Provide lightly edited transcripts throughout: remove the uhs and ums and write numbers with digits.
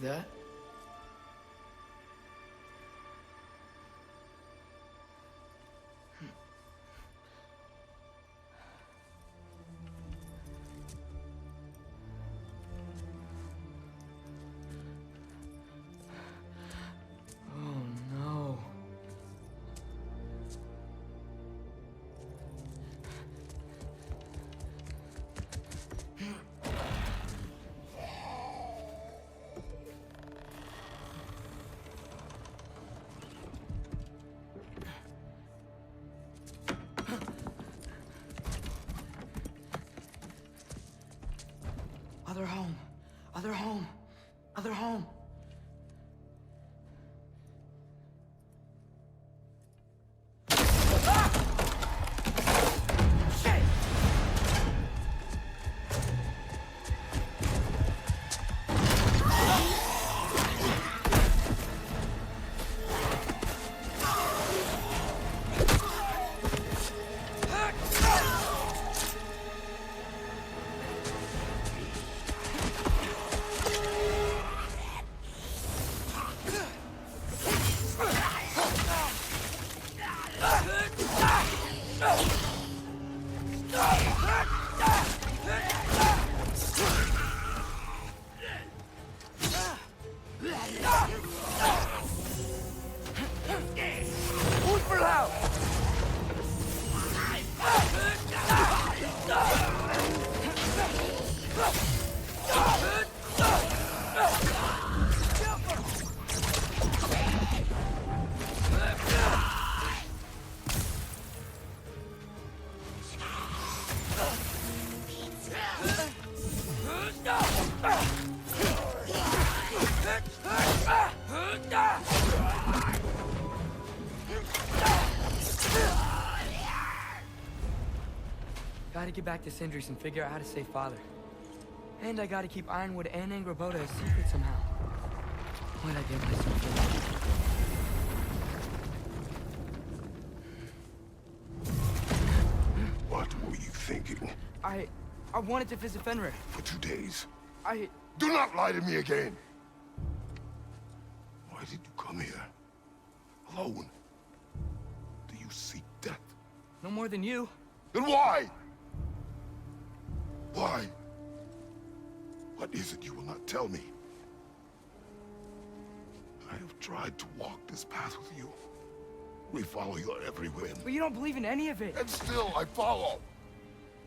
Like that? Oh no. Other home. Other home. Other home. Gotta get back to Sindri's and figure out how to save Father. And I gotta keep Ironwood and Angrboda a secret somehow. What'd I get myself into? What were you thinking? I wanted to visit Fenrir. For 2 days? Do Do not lie to me again! Why did you come here? Alone? Do you seek death? No more than you. Then why? Why? What is it you will not tell me? I have tried to walk this path with you. We follow your every whim. But you don't believe in any of it. And still I follow.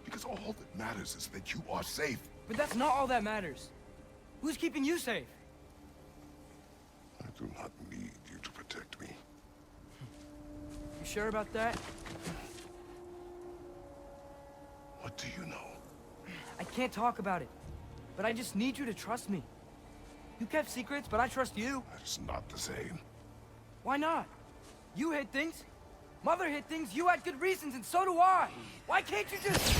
Because all that matters is that you are safe. But that's not all that matters. Who's keeping you safe? I do not need you to protect me. You sure about that? What do you know? I can't talk about it. But I just need you to trust me. You kept secrets, but I trust you. That is not the same. Why not? You hid things. Mother hid things. You had good reasons, and so do I. Why can't you just...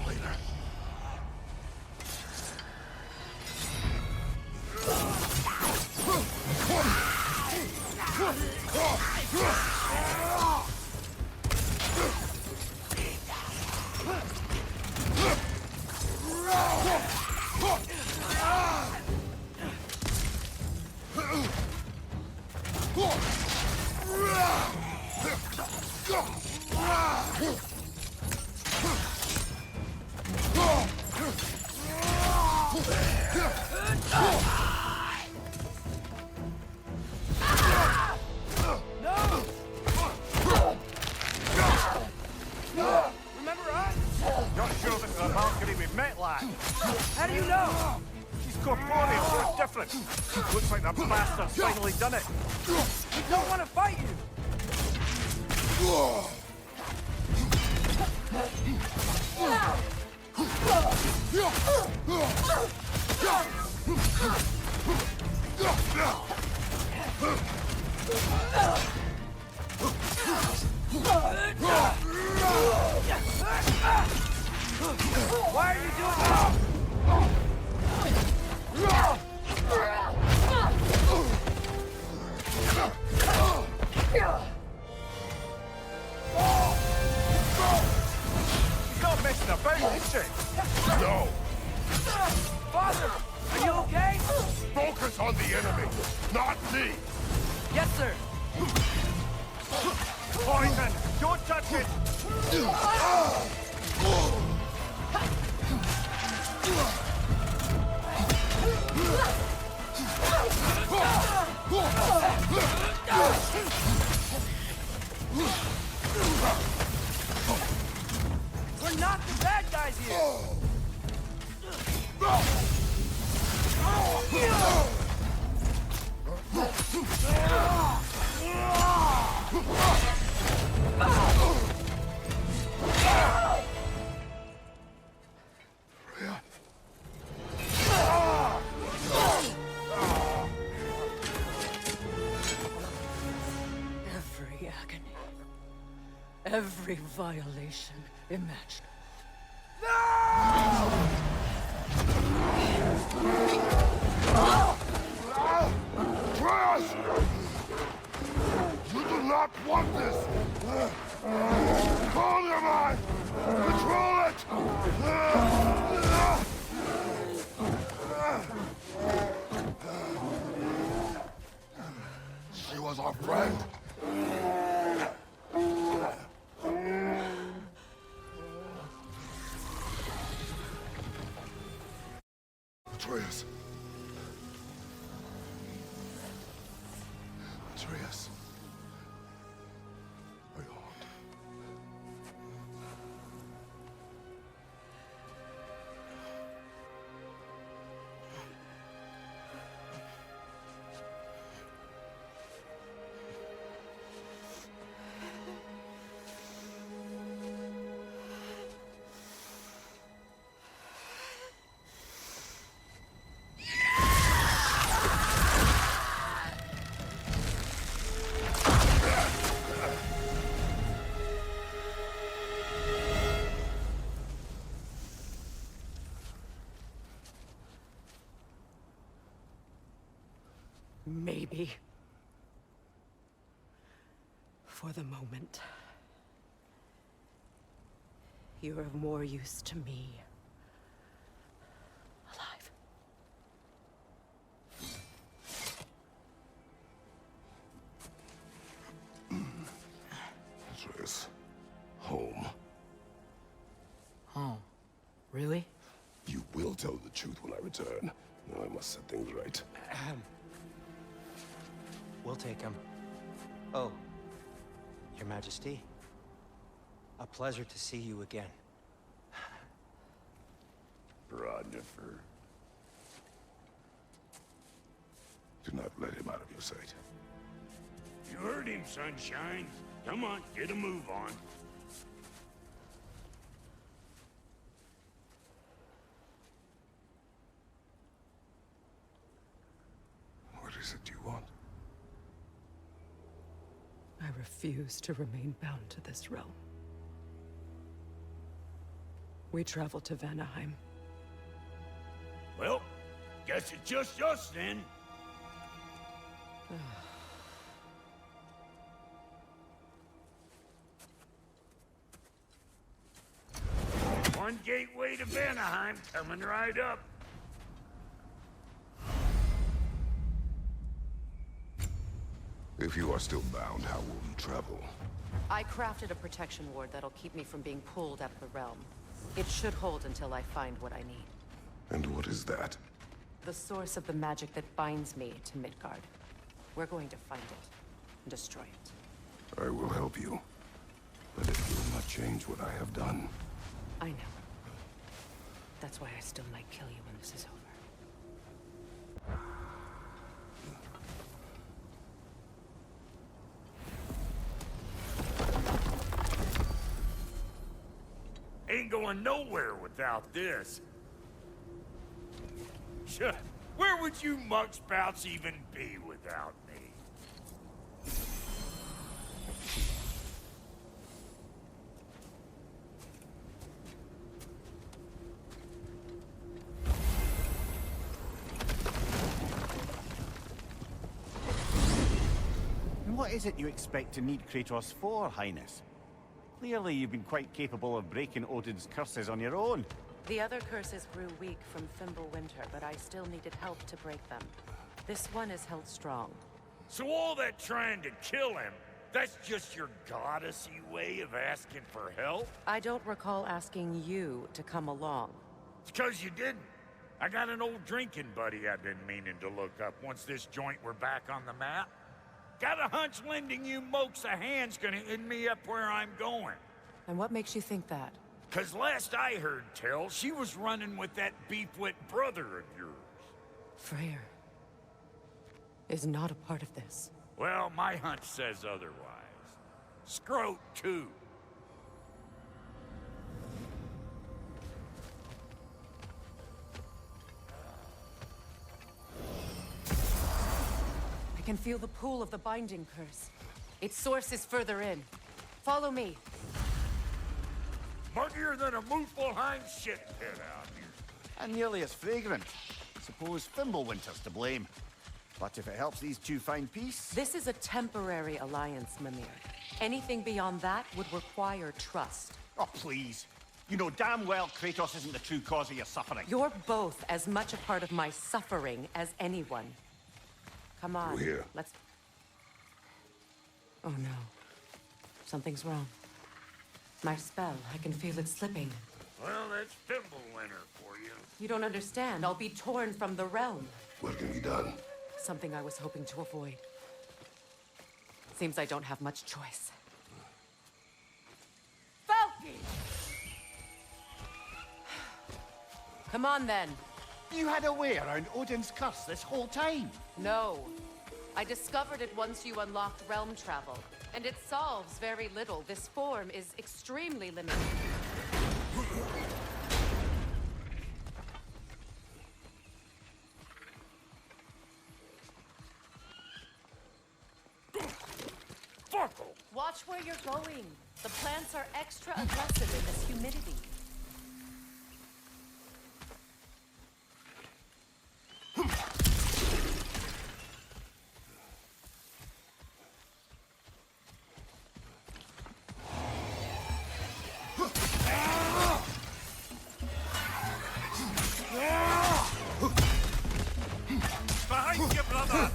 Later. Remember us? Not sure this is a Valkyrie we've met, lad. How do you know? She's corporeal, so different. Looks like the bastard's finally done it. We don't want to fight you. Why are you doing that? She's not messing about, is she? No! Father! Are you okay? Focus on the enemy, not me! Yes, sir. Poison! Don't touch it! We're not the bad guys here. Freya. Every agony. Every violation imaginable. Kratos! You do not want this! Calm your mind! Control it! She was our friend. Atreus. Atreus. Are you harmed? Maybe. For the moment. You're of more use to me. Alive. Atreus. Home. Oh, really? You will tell the truth when I return. Now I must set things right. We'll take him. Oh, Your Majesty. A pleasure to see you again. Ragnarök. Do not let him out of your sight. You heard him, Sunshine. Come on, get a move on. What is it you want? I refuse to remain bound to this realm. We travel to Vanaheim. Well, guess it's just us then. One gateway to Vanaheim coming right up. If you are still bound, how will you travel? I crafted a protection ward that'll keep me from being pulled out of the realm. It should hold until I find what I need. And what is that? The source of the magic that binds me to Midgard. We're going to find it and destroy it. I will help you. But it will not change what I have done. I know. That's why I still might kill you when this is over. Ain't going nowhere without this. Where would you muckspouts even be without me? And what is it you expect to need Kratos for, Highness? Clearly you've been quite capable of breaking Odin's curses on your own. The other curses grew weak from Fimbulwinter, but I still needed help to break them. This one is held strong. So all that trying to kill him, that's just your goddessy way of asking for help? I don't recall asking you to come along. It's 'cause you didn't. I got an old drinking buddy I've been meaning to look up once this joint were back on the map. Got a hunch lending you mokes a hand's gonna end me up where I'm going. And what makes you think that? 'Cause last I heard tell, she was running with that beefwit brother of yours. Freya is not a part of this. Well, my hunch says otherwise. Scroat, too. I can feel the pull of the binding curse. Its source is further in. Follow me. Muggier than a Muspelheim shit pit out here. And nearly as fragrant. Suppose Fimbulwinter's to blame. But if it helps these two find peace... This is a temporary alliance, Mimir. Anything beyond that would require trust. Oh, please. You know damn well Kratos isn't the true cause of your suffering. You're both as much a part of my suffering as anyone. Come on, We're here. let's... Oh no. Something's wrong. My spell, I can feel it slipping. Well, that's Fimbulwinter for you. You don't understand. I'll be torn from the realm. What can be done? Something I was hoping to avoid. Seems I don't have much choice. Falky! Come on, then. You had a way around Odin's curse this whole time. No. I discovered it once you unlocked realm travel. And it solves very little. This form is extremely limited. Fuckle! Watch where you're going. The plants are extra aggressive in this humidity. Behind you, brother!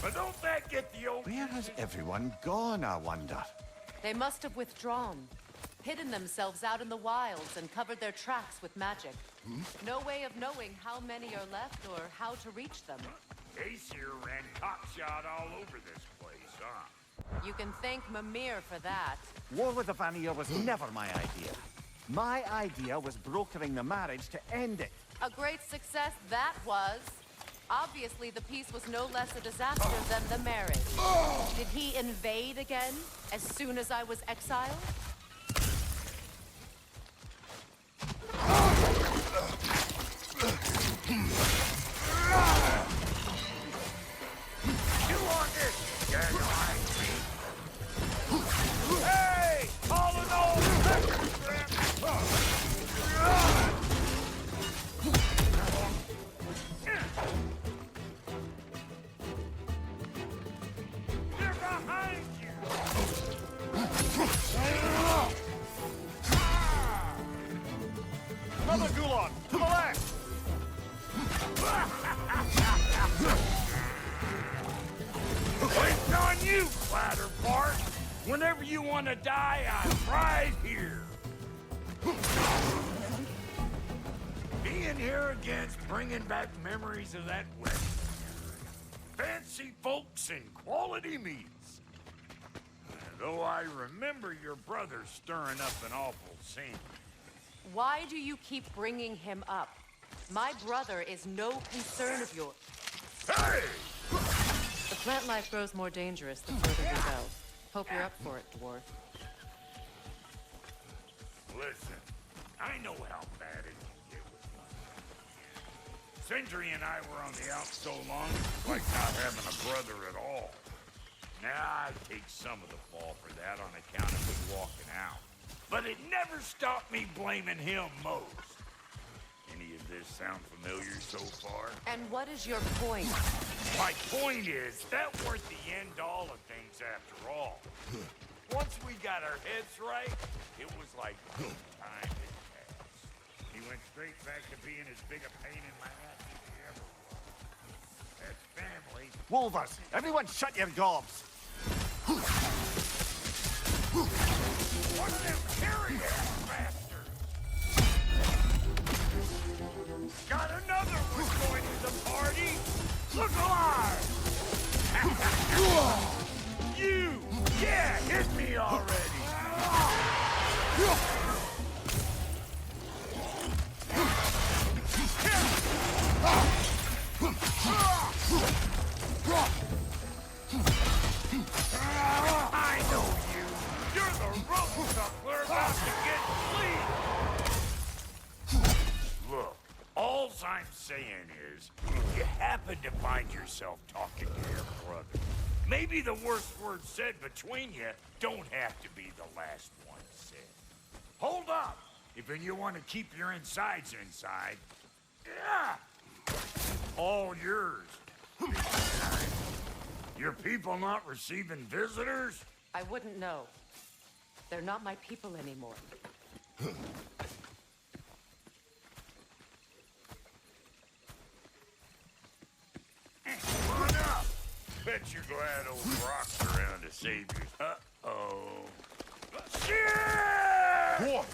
But don't that get the old... Where has everyone gone, I wonder? They must have withdrawn, hidden themselves out in the wilds and covered their tracks with magic. No way of knowing how many are left or how to reach them. Ace here ran cockshot all over this place, huh? You can thank Mimir for that. War with the Vanir was never my idea. My idea was brokering the marriage to end it. A great success that was. Obviously, the peace was no less a disaster than the marriage. Did he invade again, as soon as I was exiled? You want this? Get behind me. Hey! All in all, they're behind you! Another Gulon, to the left! Waiting on you, Clatterpart! Whenever you want to die, I'm right here! Being here again's bringing back memories of that wedding. Fancy folks and quality meats. Though I remember your brother stirring up an awful scene. Why do you keep bringing him up? My brother is no concern of yours. Hey! The plant life grows more dangerous the further we go. Hope you're up for it, dwarf. Listen, I know how bad it can get with one. Sindri and I were on the out so long, it's like not having a brother at all. Now I take some of the fall for that on account of him walking out. But it never stopped me blaming him most. Any of this sound familiar so far? And what is your point? My point is, that weren't the end-all of things after all. Once we got our heads right, it was like no time had passed. He went straight back to being as big a pain in my ass as he ever was. That's family. Wolvers, everyone shut your gobs. What them carrying, bastards? Got another one going to the party? Look alive! You! Yeah, hit me already! I know you! You're the rope we're about to get clean! Look, all I'm saying is, if you happen to find yourself talking to your brother, maybe the worst word said between you don't have to be the last one said. Hold up! If you want to keep your insides inside, yeah! All yours. Your people not receiving visitors? I wouldn't know. They're not my people anymore. Run up! Bet you're glad old Rock's around to save you. Uh-oh. Shit! What?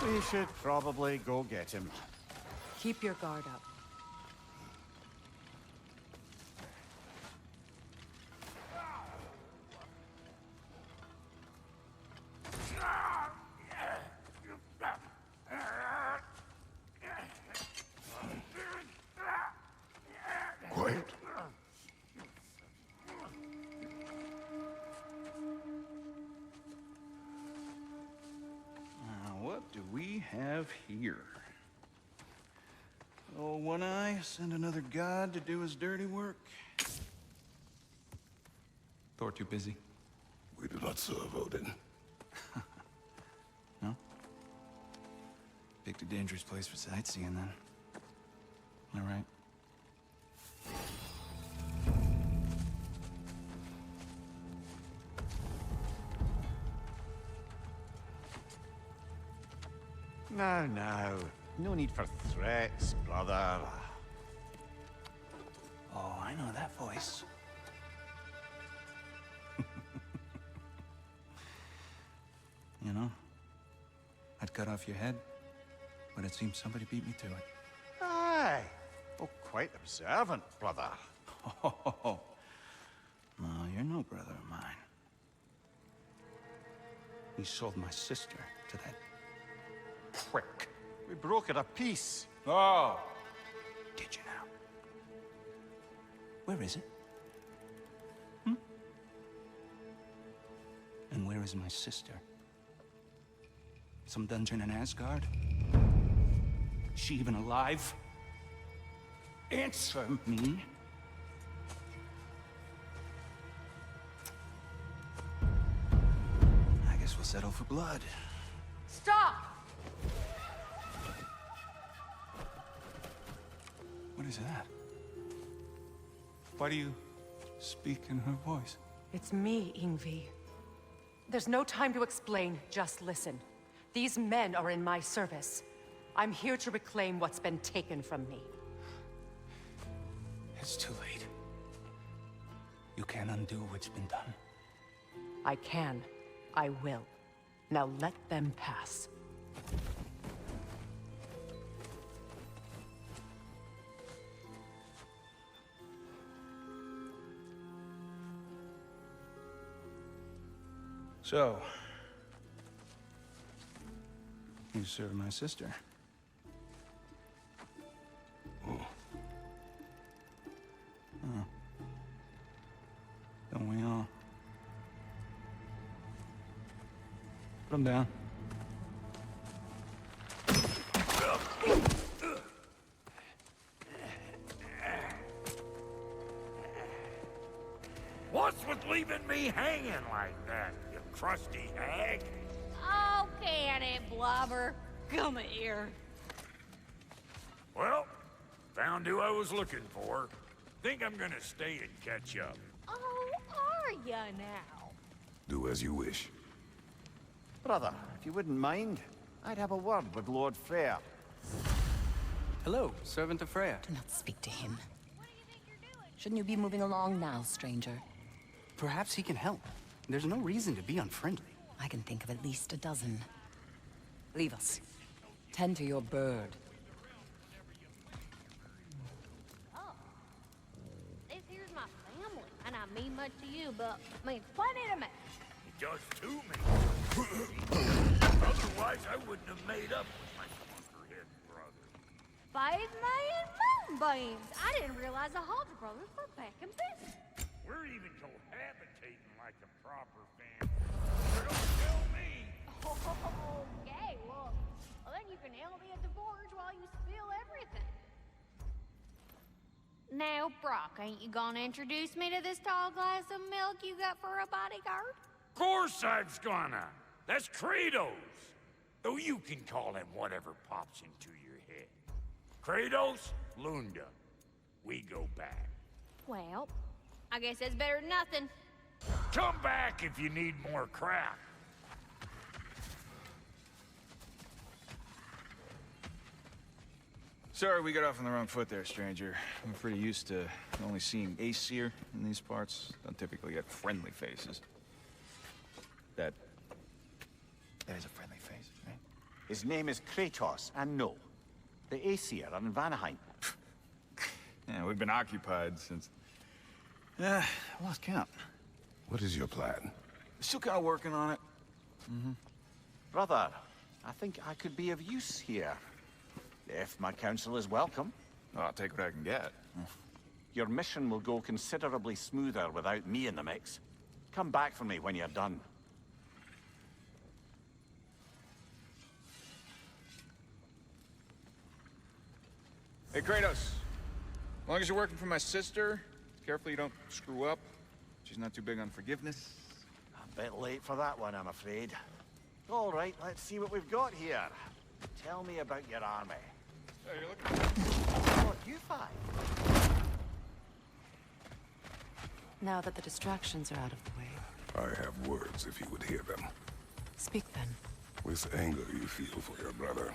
We should probably go get him. Keep your guard up. Quiet. What do we have here? Oh, One Eye, send another god to do his dirty work. Thor too busy. We do not serve Odin. No? Picked a dangerous place for sightseeing, then. All right. Now, now. No need for threats, brother. Oh, I know that voice. You know, I'd cut off your head, but it seems somebody beat me to it. Aye. Oh, quite observant, brother. Oh, no, you're no brother of mine. You sold my sister to that prick. We brokered a peace. Oh! Did you now? Where is it? And where is my sister? Some dungeon in Asgard? Is she even alive? Answer me. I guess we'll settle for blood. Stop! What is that? Why do you speak in her voice? It's me, Ingvi. There's no time to explain, just listen. These men are in my service. I'm here to reclaim what's been taken from me. It's too late. You can't undo what's been done. I can. I will. Now let them pass. So, you served my sister. Oh. Don't we all? Put him down. What's with leaving me hanging like that, you crusty hag? Oh, can it, Blubber? Come here. Well, found who I was looking for. Think I'm gonna stay and catch up. Oh, are ya now? Do as you wish. Brother, if you wouldn't mind, I'd have a word with Lord Freya. Hello, servant of Freya. Do not speak to him. Shouldn't you be moving along now, stranger? Perhaps he can help. There's no reason to be unfriendly. I can think of at least a dozen. Leave us. Tend to your bird. Oh. This here's my family, and I mean much to you, but means plenty to me. Just to me. Otherwise, I wouldn't have made up with my bunkerhead brother. 5 million moonbeams! I didn't realize the Halter brothers were back in business. We're even cohabitating like a proper family. So don't tell me. Okay, well, then you can help me at the forge while you spill everything. Now, Brock, ain't you gonna introduce me to this tall glass of milk you got for a bodyguard? Of course I've gonna. That's Kratos. Though you can call him whatever pops into your head. Kratos, Lunda. We go back. Well, I guess that's better than nothing. Come back if you need more crap. Sorry we got off on the wrong foot there, stranger. I'm pretty used to only seeing Aesir in these parts. Don't typically get friendly faces. That is a friendly face, right? His name is Kratos, and no, the Aesir are in Vanaheim. Yeah, we've been occupied since... I lost count. What is your plan? Still kind of working on it. Brother, I think I could be of use here. If my counsel is welcome. I'll take what I can get. Your mission will go considerably smoother without me in the mix. Come back for me when you're done. Hey, Kratos. As long as you're working for my sister, careful you don't screw up. She's not too big on forgiveness. A bit late for that one, I'm afraid. All right, let's see what we've got here. Tell me about your army. Oh, you're looking... What, you five? Now that the distractions are out of the way, I have words if you would hear them. speak then. With anger you feel for your brother,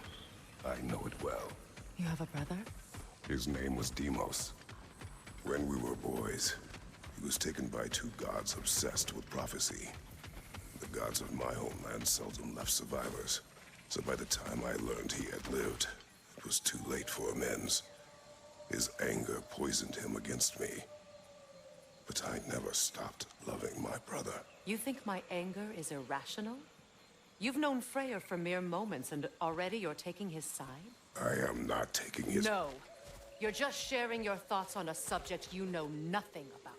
I know it well. You have a brother? His name was Deimos. When we were boys, he was taken by 2 gods obsessed with prophecy. The gods of my homeland seldom left survivors, so by the time I learned he had lived, it was too late for amends. His anger poisoned him against me. But I never stopped loving my brother. You think my anger is irrational? You've known Freya for mere moments, and already you're taking his side? I am not taking his... No. You're just sharing your thoughts on a subject you know nothing about.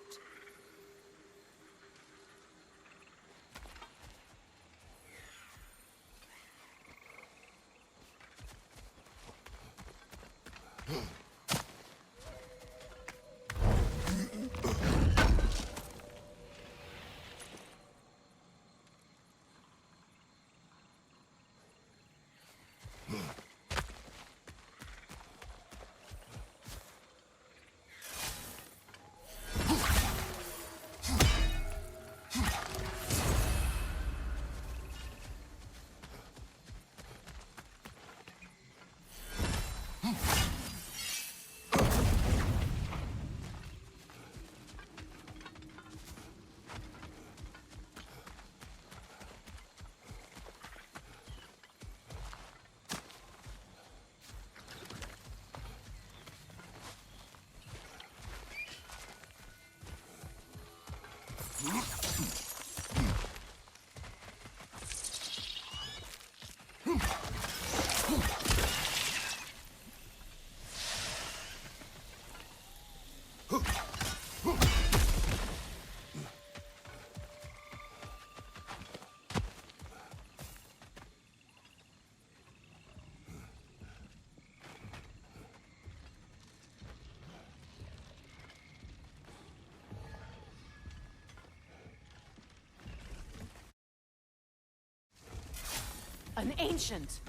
An ancient!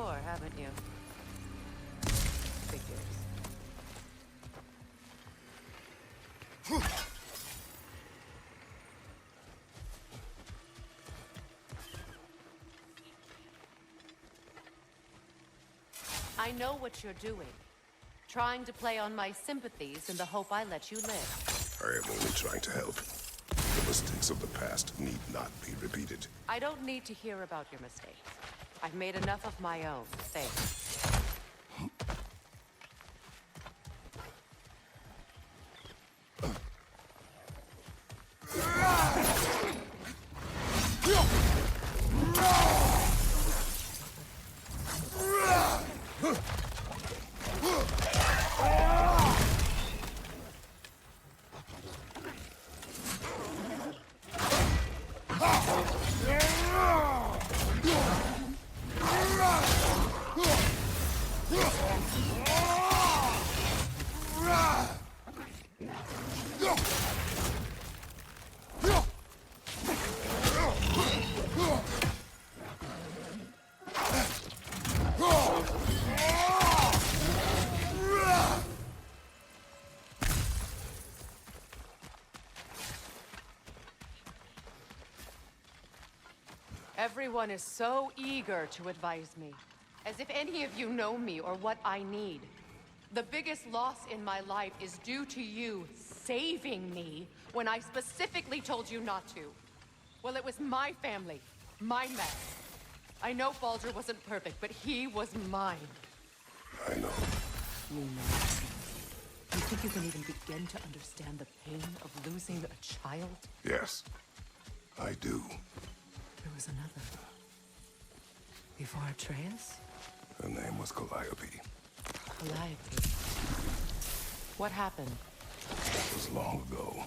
before, haven't you? Figures. I know what you're doing. Trying to play on my sympathies in the hope I let you live. I am only trying to help. The mistakes of the past need not be repeated. I don't need to hear about your mistakes. I've made enough of my own, thanks. Everyone is so eager to advise me, as if any of you know me or what I need. The biggest loss in my life is due to you saving me when I specifically told you not to. Well, it was my family, my mess. I know Baldur wasn't perfect, but he was mine. I know. You know. You think you can even begin to understand the pain of losing a child? Yes, I do. There was another. Before Atreus? Her name was Calliope. Calliope. What happened? It was long ago.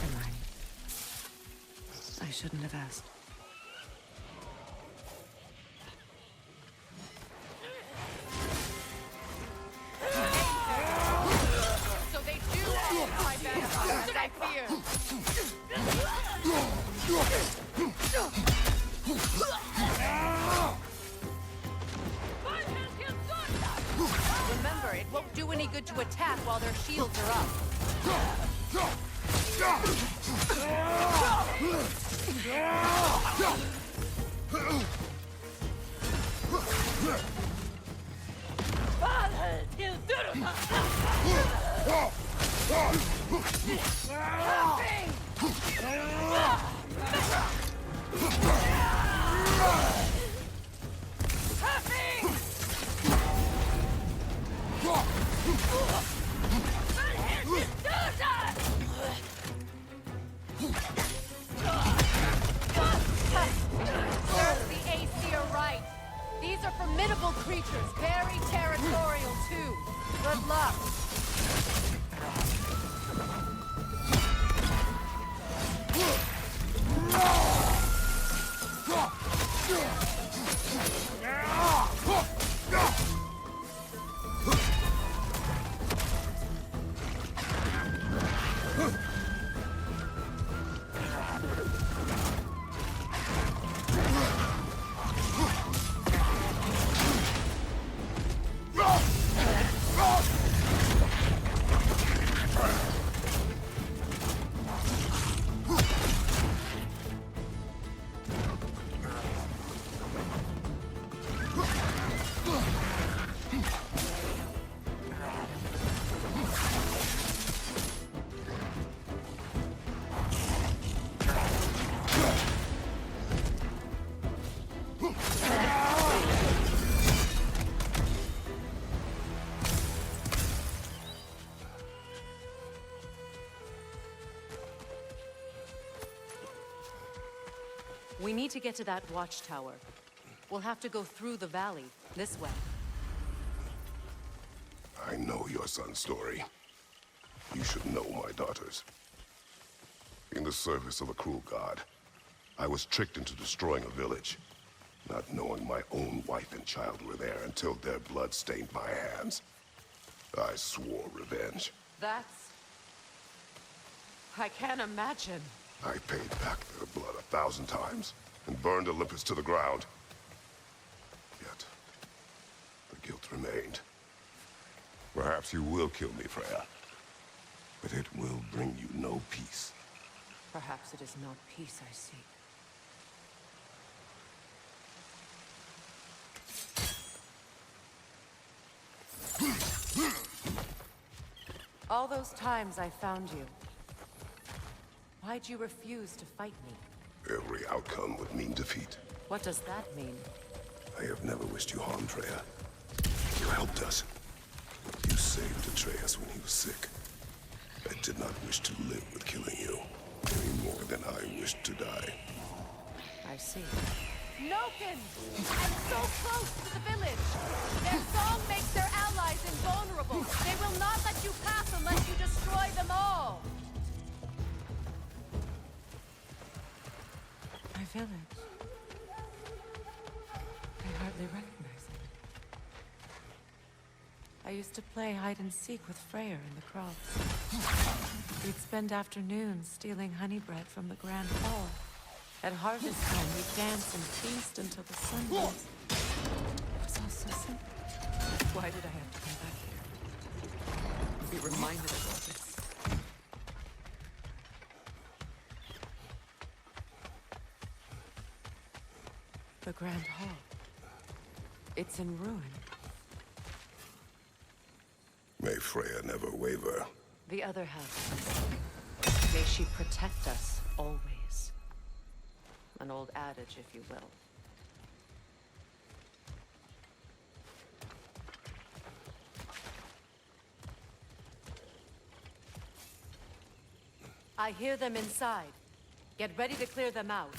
Never mind. I shouldn't have asked. So they do occupy Vanguard, as I feared. Remember, it won't do any good to attack while their shields are up. The AC are right. These are formidable creatures, very territorial too. Good luck. We need to get to that watchtower. We'll have to go through the valley, this way. I know your son's story. You should know my daughter's. In the service of a cruel god, I was tricked into destroying a village, not knowing my own wife and child were there until their blood stained my hands. I swore revenge. That's... I can't imagine. I paid back their blood 1,000 times and burned Olympus to the ground. Yet, left remained. Perhaps you will kill me, Freya. But it will bring you no peace. Perhaps it is not peace I seek. All those times I found you, why'd you refuse to fight me? Every outcome would mean defeat. What does that mean? I have never wished you harm, Freya. You helped us. You saved Atreus when he was sick. I did not wish to live with killing you, any more than I wished to die. I see. Noken! I'm so close to the village! Their song makes their allies invulnerable! They will not let you pass unless you destroy them all! My village. I hardly recognize it. I used to play hide and seek with Freya in the crops. We'd spend afternoons stealing honey bread from the Grand Hall. At harvest time, we'd dance and feast until the sun rose. It was all so simple. Why did I have to come back here? Be reminded of all this. The Grand Hall. It's in ruin. May Freya never waver. The other half. May she protect us always. An old adage, if you will. I hear them inside. Get ready to clear them out.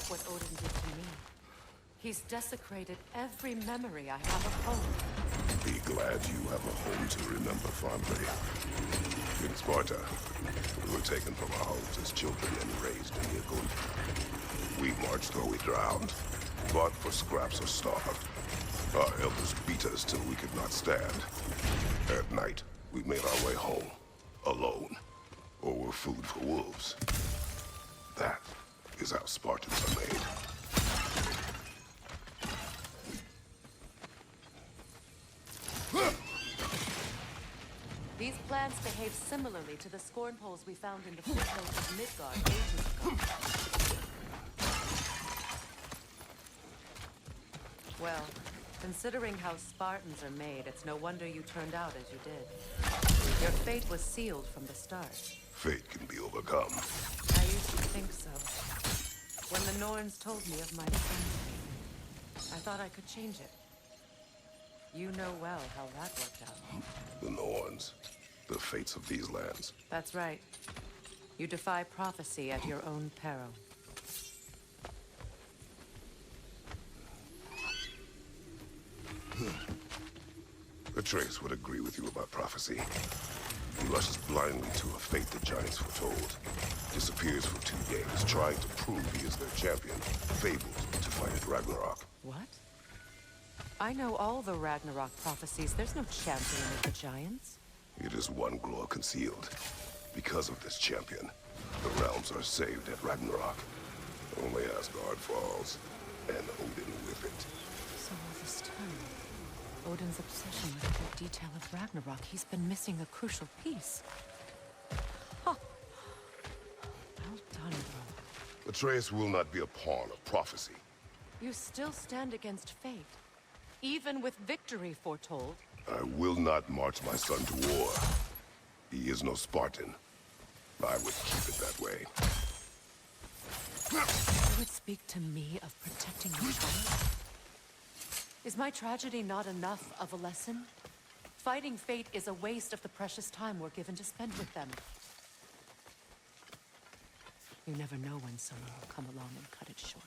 What Odin did to me. He's desecrated every memory I have of home. Be glad you have a home to remember fondly. In Sparta, we were taken from our homes as children and raised in the Agunda. We marched or we drowned, fought for scraps or starved. Our elders beat us till we could not stand. At night, we made our way home, alone, or were food for wolves. That is how Spartans are made. These plants behave similarly to the scorn poles we found in the foothills of Midgard ages ago. Well, considering how Spartans are made, it's no wonder you turned out as you did. Your fate was sealed from the start. Fate can be overcome. I used to think so. When the Norns told me of my son, I thought I could change it. You know well how that worked out. The Norns, the fates of these lands. That's right. You defy prophecy at your own peril. Atreus would agree with you about prophecy. He rushes blindly to a fate the giants foretold. Disappears for 2 days, trying to prove he is their champion. Fabled to fight at Ragnarok. What? I know all the Ragnarok prophecies. There's no champion of the giants. It is one glow concealed. Because of this champion, the realms are saved at Ragnarok. Only Asgard falls, and Odin with it. So all this time, Odin's obsession with every detail of Ragnarok, he's been missing a crucial piece. Huh. Well done, bro. Atreus will not be a pawn of prophecy. You still stand against fate, even with victory foretold. I will not march my son to war. He is no Spartan. I would keep it that way. You would speak to me of protecting your child? Is my tragedy not enough of a lesson? Fighting fate is a waste of the precious time we're given to spend with them. You never know when someone will come along and cut it short.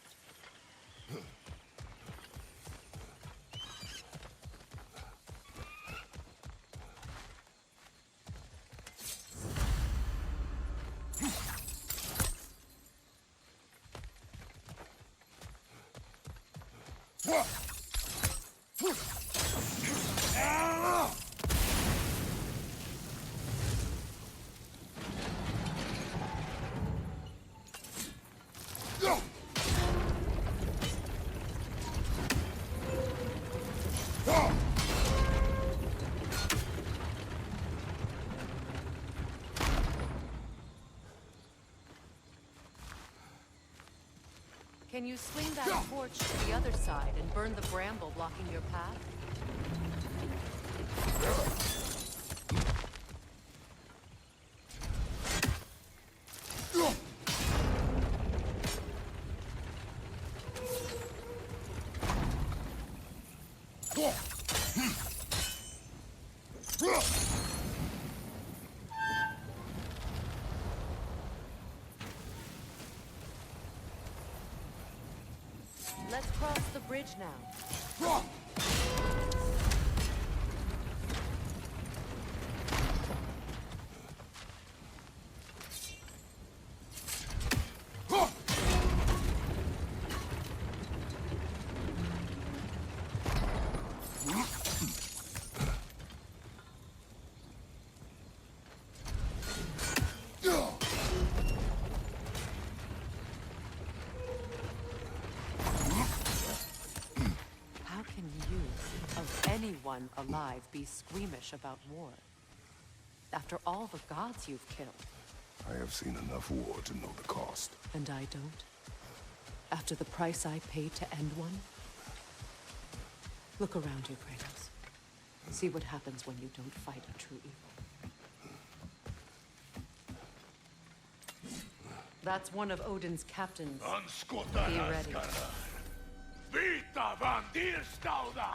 Can you swing that torch to the other side and burn the bramble blocking your path? Let's cross the bridge now. Anyone alive be squeamish about war? After all the gods you've killed. I have seen enough war to know the cost. And I don't? After the price I paid to end one? Look around you, Kratos. See what happens when you don't fight a true evil. That's one of Odin's captains. Be ready. Vita van Dierstauda!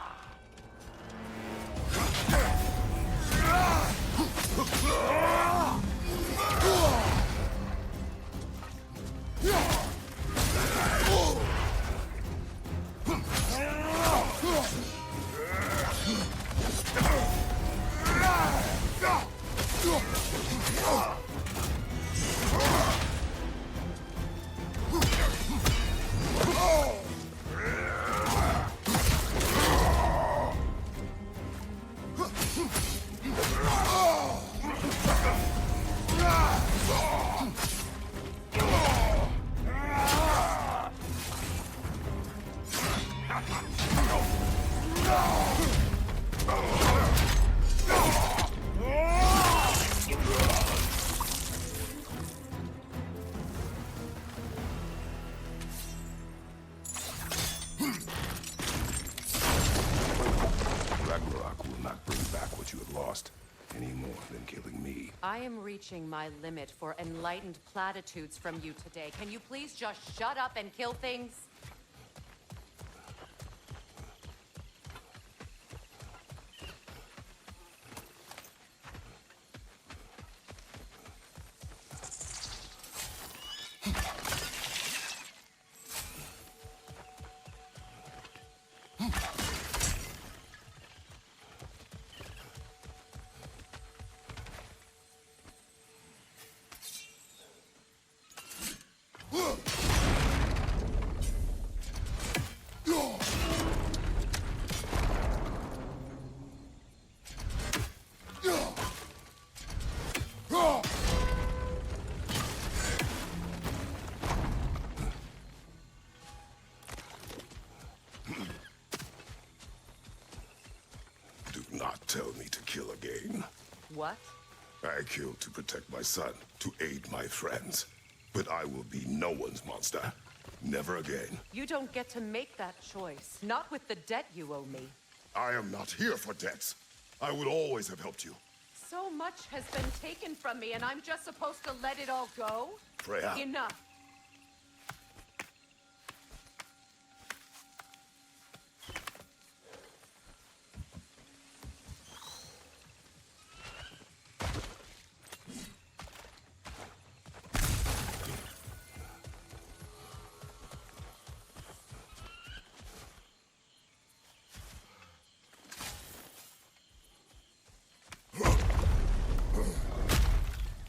Ragnarök will not bring back what you have lost, any more than killing me. I am reaching my limit for enlightened platitudes from you today. Can you please just shut up and kill things? Do not tell me to kill again. What? I killed to protect my son, to aid my friends. But I will be no one's monster. Never again. You don't get to make that choice. Not with the debt you owe me. I am not here for debts. I would always have helped you. So much has been taken from me, and I'm just supposed to let it all go? Freya. Enough.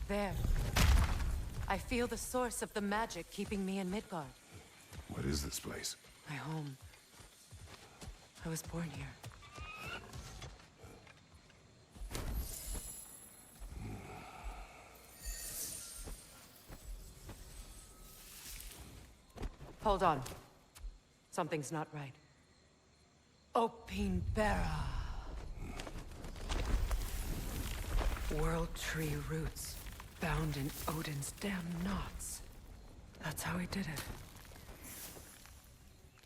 There. I feel the source of the magic keeping me in Midgard. What is this place? My home. I was born here. Hold on. Something's not right. Opinbera. World tree roots, bound in Odin's damn knots. That's how he did it.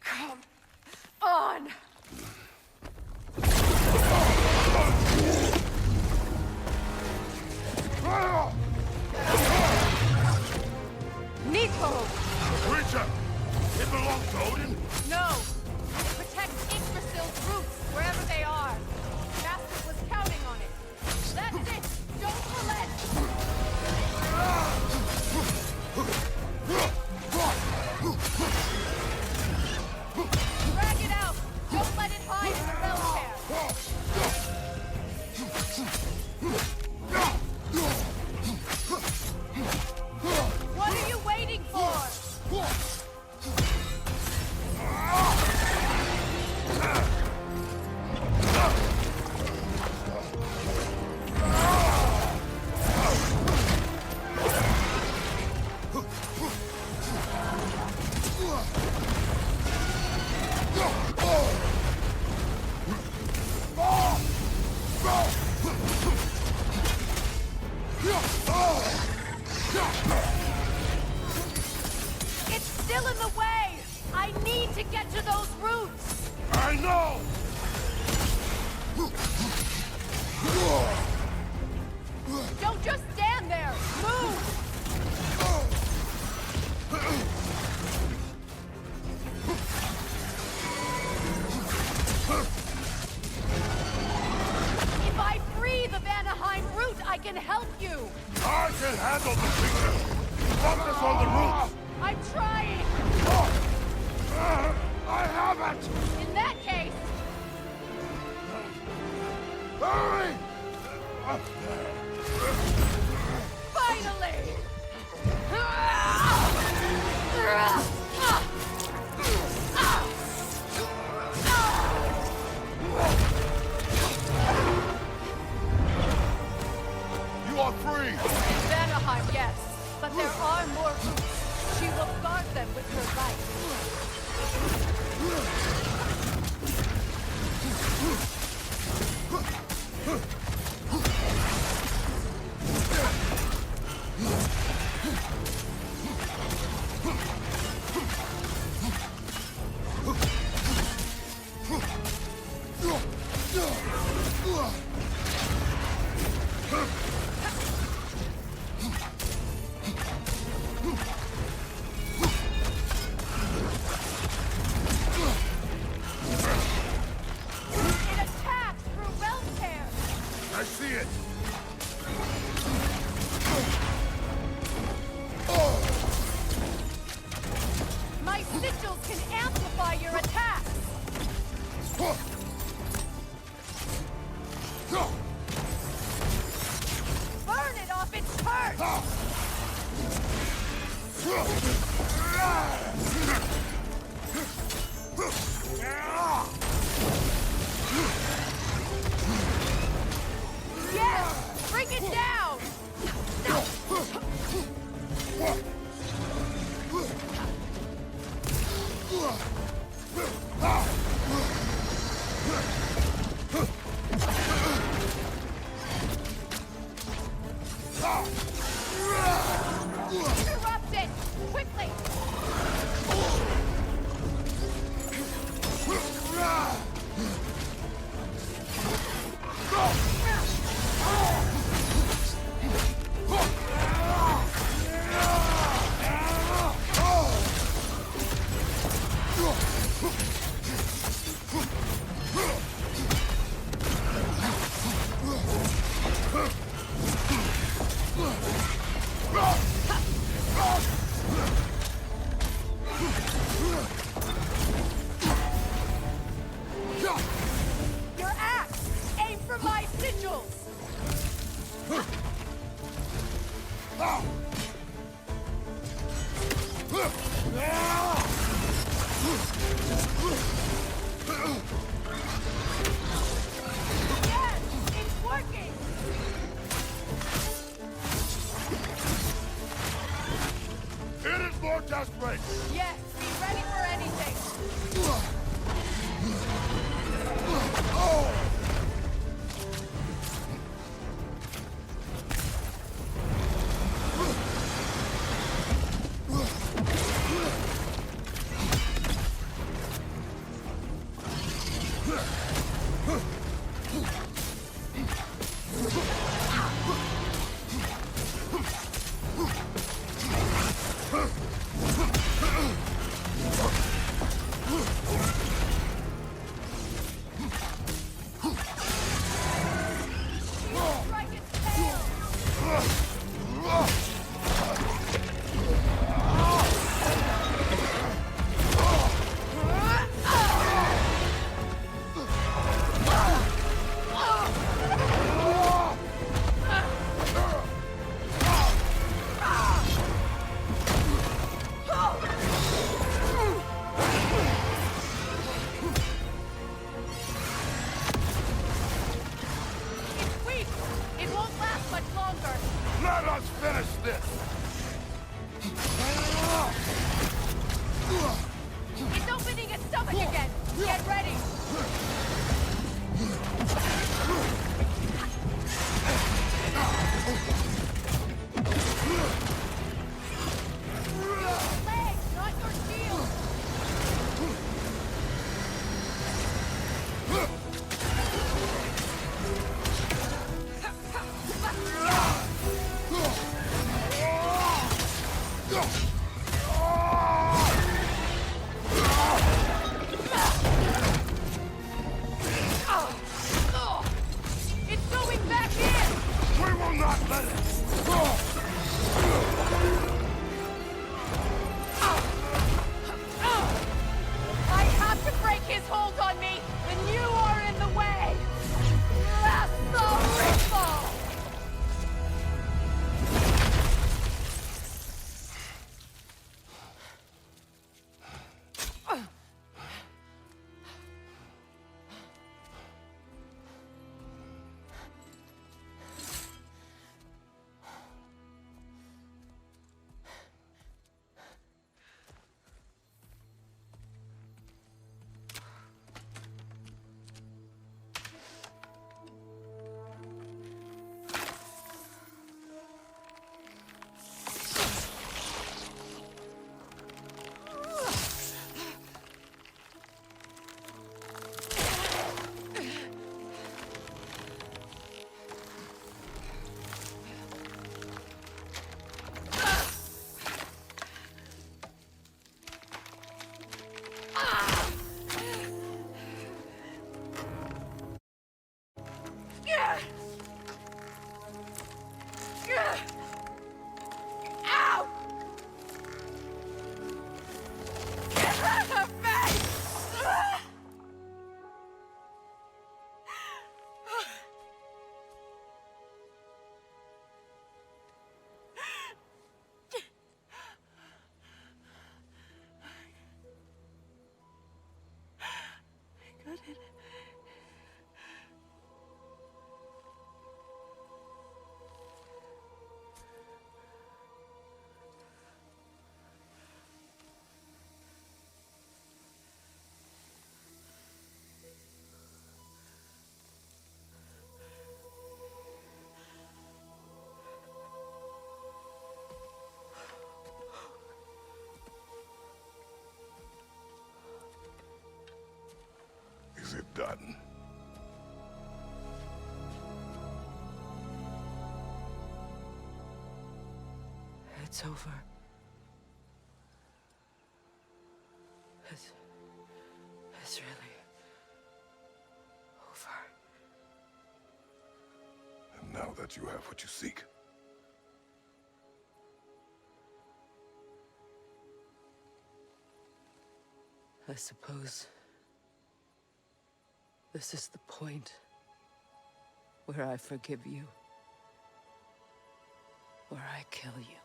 Come on! Nico! Creature! It belongs to Odin? No! It protects Yggdrasil's roots, wherever they are. Master was counting on it. That's it! Don't relent! Drag it out! Don't let it hide in the bell chair! What are you waiting for? It's still in the way! I need to get to those roots! I know! Don't just stand there! Move! If I free the Vanaheim root, I can help you! I can handle the creature! Focus on the roots! I'm trying! I have it! In that case... Hurry! Finally! You are free! Vanaheim, yes. But there are more roots. She will guard them with her life. I see it! My sigils can amplify your attacks! Burn it off its turn! Yes! Bring it down! Interrupt it! Quickly! Your axe! Aim for my sigils! Yes! It's working! Hit it more desperate! Yes! Be ready for anything! done. It's over. It's really over. And now that you have what you seek, I suppose this is the point where I forgive you, where I kill you.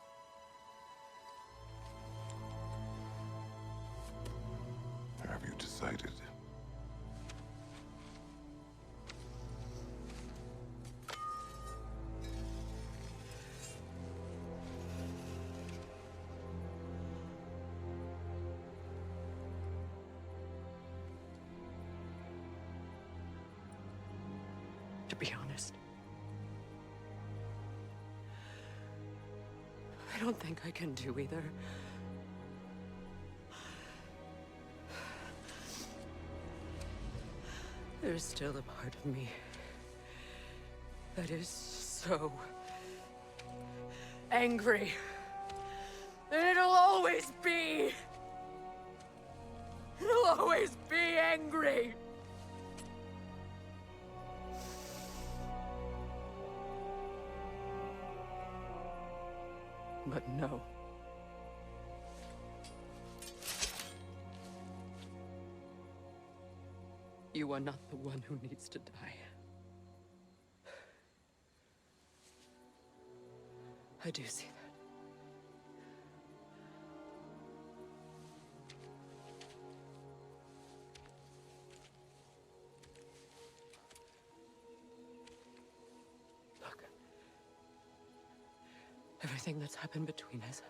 have you decided? To be honest, I don't think I can do either. There's still a part of me that is so angry. And it'll always be. It'll always be angry. But no. You are not the one who needs to die. I do see that. Look. Everything that's happened between us.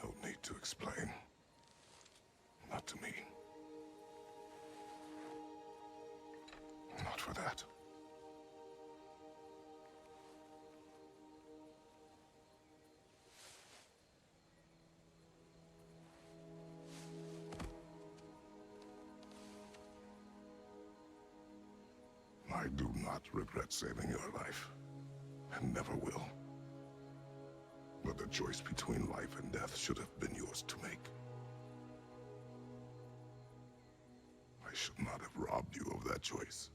No need to explain. Not to me. Not for that. I do not regret saving your life, and never will. But the choice between life and death should have been yours to make. I should not have robbed you of that choice.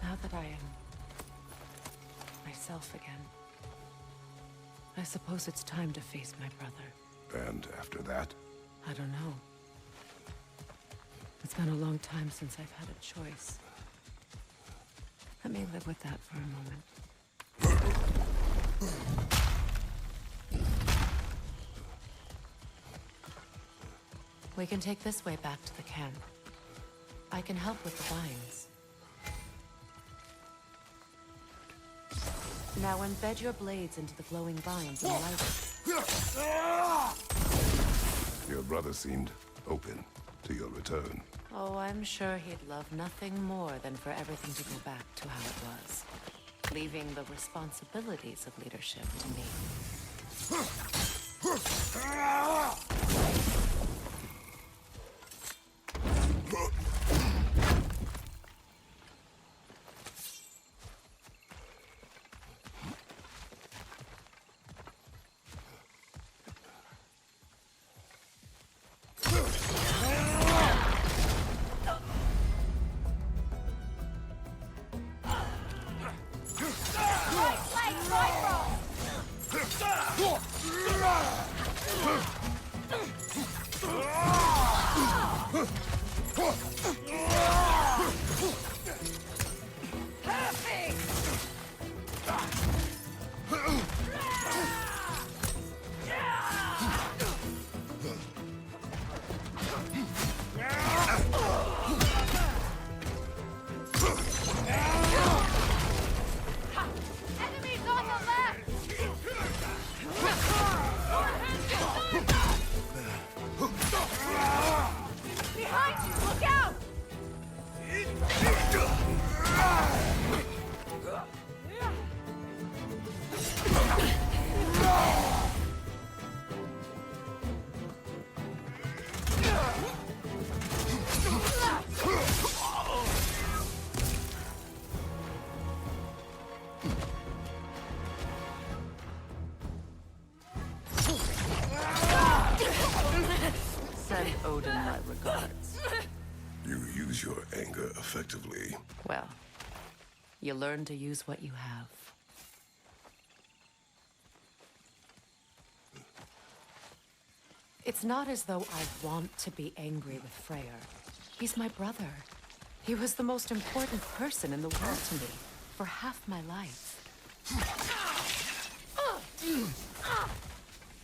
Now that I am myself again, I suppose it's time to face my brother. And after that? I don't know. It's been a long time since I've had a choice. Let me live with that for a moment. We can take this way back to the camp. I can help with the vines. Now embed your blades into the glowing vines and light it. Your brother seemed open to your return. Oh, I'm sure he'd love nothing more than for everything to go back to how it was, leaving the responsibilities of leadership to me. effectively. Well, you learn to use what you have. It's not as though I want to be angry with Freya. He's my brother. He was the most important person in the world to me for half my life.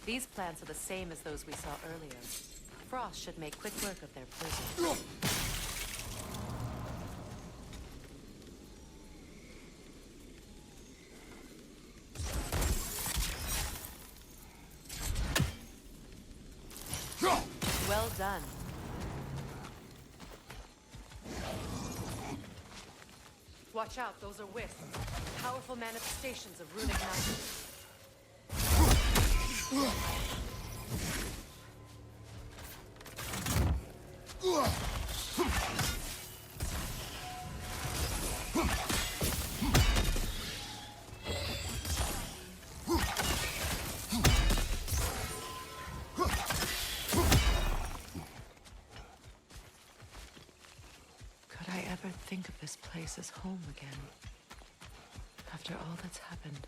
These plants are the same as those we saw earlier. Frost should make quick work of their poison. Well done. Watch out, those are wisps. Powerful manifestations of runic magic. Could I ever think of this place as home again? After all that's happened.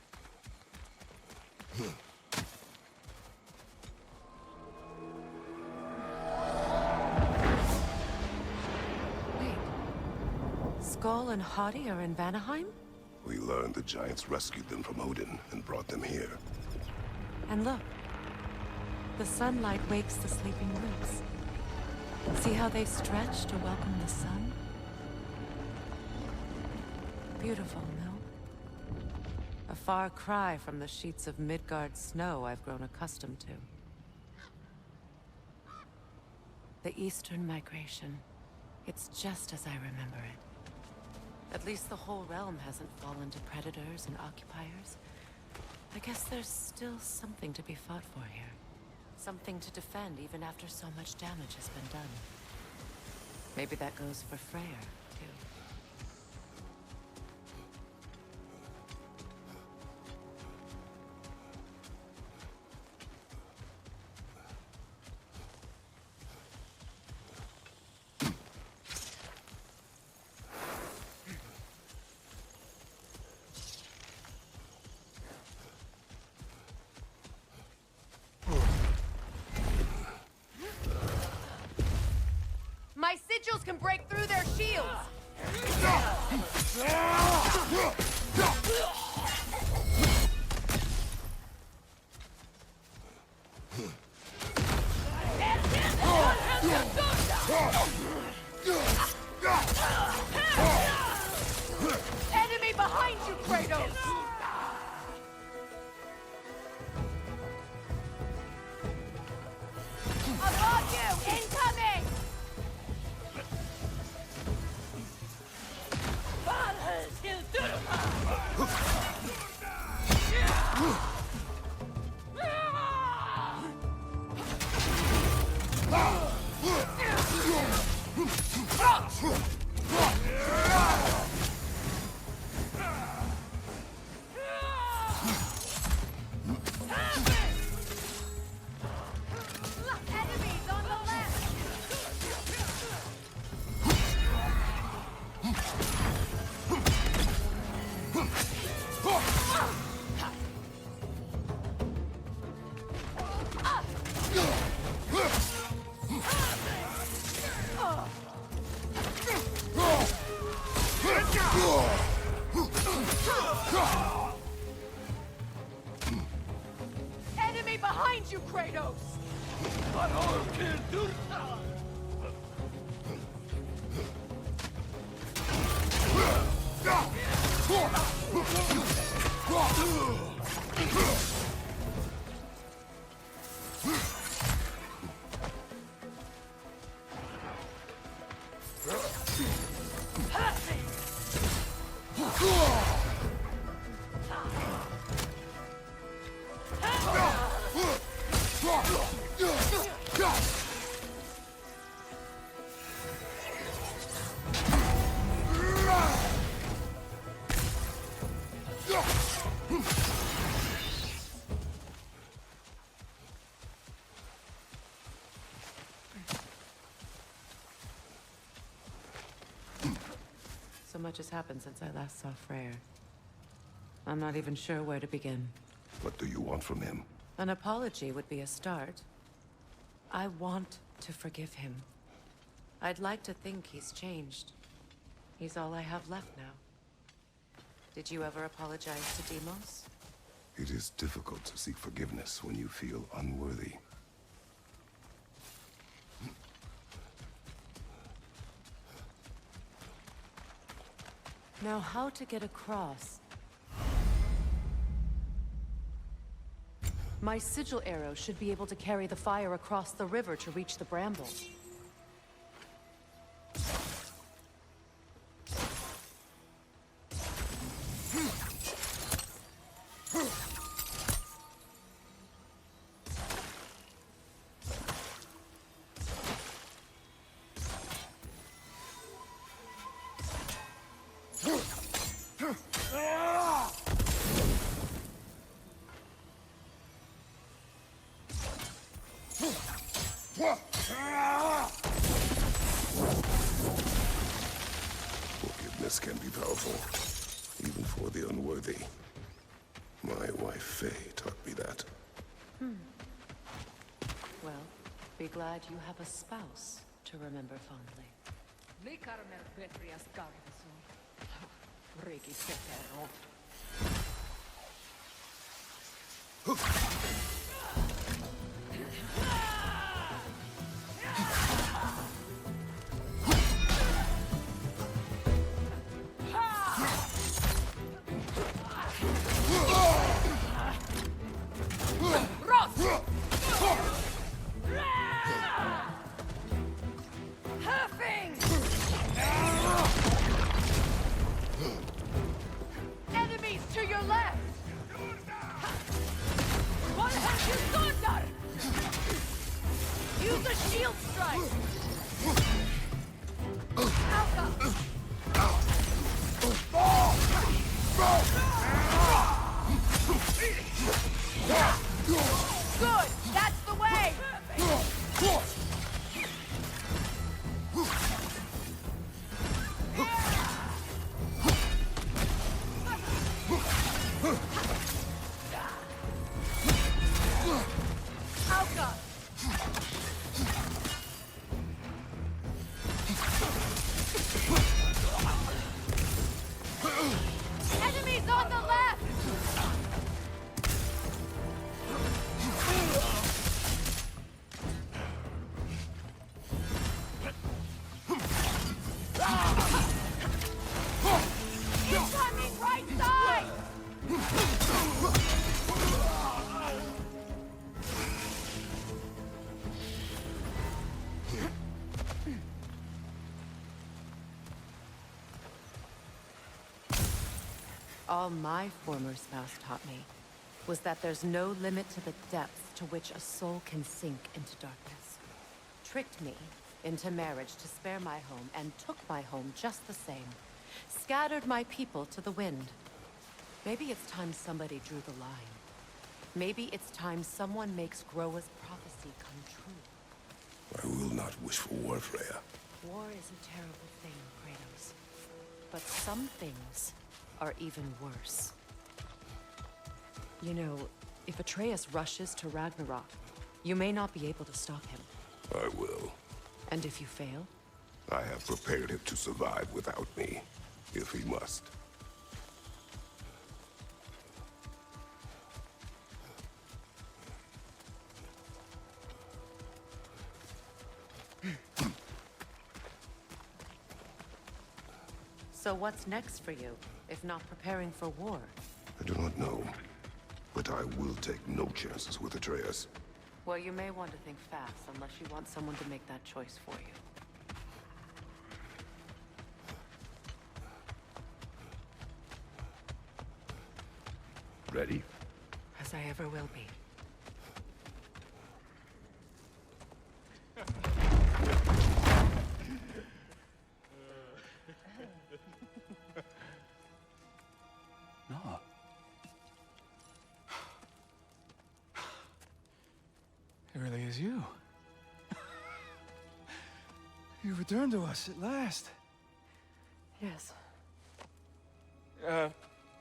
Wait. Skull and Hadi are in Vanaheim? We learned the giants rescued them from Odin and brought them here. And look. The sunlight wakes the sleeping roots. See how they stretch to welcome the sun? Beautiful, no? A far cry from the sheets of Midgard snow I've grown accustomed to. The Eastern migration. It's just as I remember it. At least the whole realm hasn't fallen to predators and occupiers. I guess there's still something to be fought for here. Something to defend even after so much damage has been done. Maybe that goes for Freya, too. My sigils can break through their shields! Enemy behind you, Kratos! Above you! Incoming! Enemies on the left! Enemy behind you, Kratos! much has happened since I last saw Freya. I'm not even sure where to begin. What do you want from him? An apology would be a start. I want to forgive him. I'd like to think he's changed. He's all I have left now. Did you ever apologize to Deimos? It is difficult to seek forgiveness when you feel unworthy. Now, how to get across? My sigil arrow should be able to carry the fire across the river to reach the brambles. Forgiveness can be powerful, even for the unworthy. My wife, Faye, taught me that. Well, be glad you have a spouse to remember fondly. Enemies to your left! One has you thunder! Use a shield strike! Alpha! Good! That's the way! Alka! Enemies on the left! Incoming right side! All my former spouse taught me was that there's no limit to the depths to which a soul can sink into darkness. Tricked me into marriage to spare my home and took my home just the same. Scattered my people to the wind. Maybe it's time somebody drew the line. Maybe it's time someone makes Groa's prophecy come true. I will not wish for war, Freya. War is a terrible thing, Kratos. But some things are even worse. You know, if Atreus rushes to Ragnarok, you may not be able to stop him. I will. And if you fail? I have prepared him to survive without me, if he must. So what's next for you, if not preparing for war? I do not know, but I will take no chances with Atreus. Well, you may want to think fast, unless you want someone to make that choice for you. Ready? As I ever will be. No. It really is you. You returned to us at last. Yes.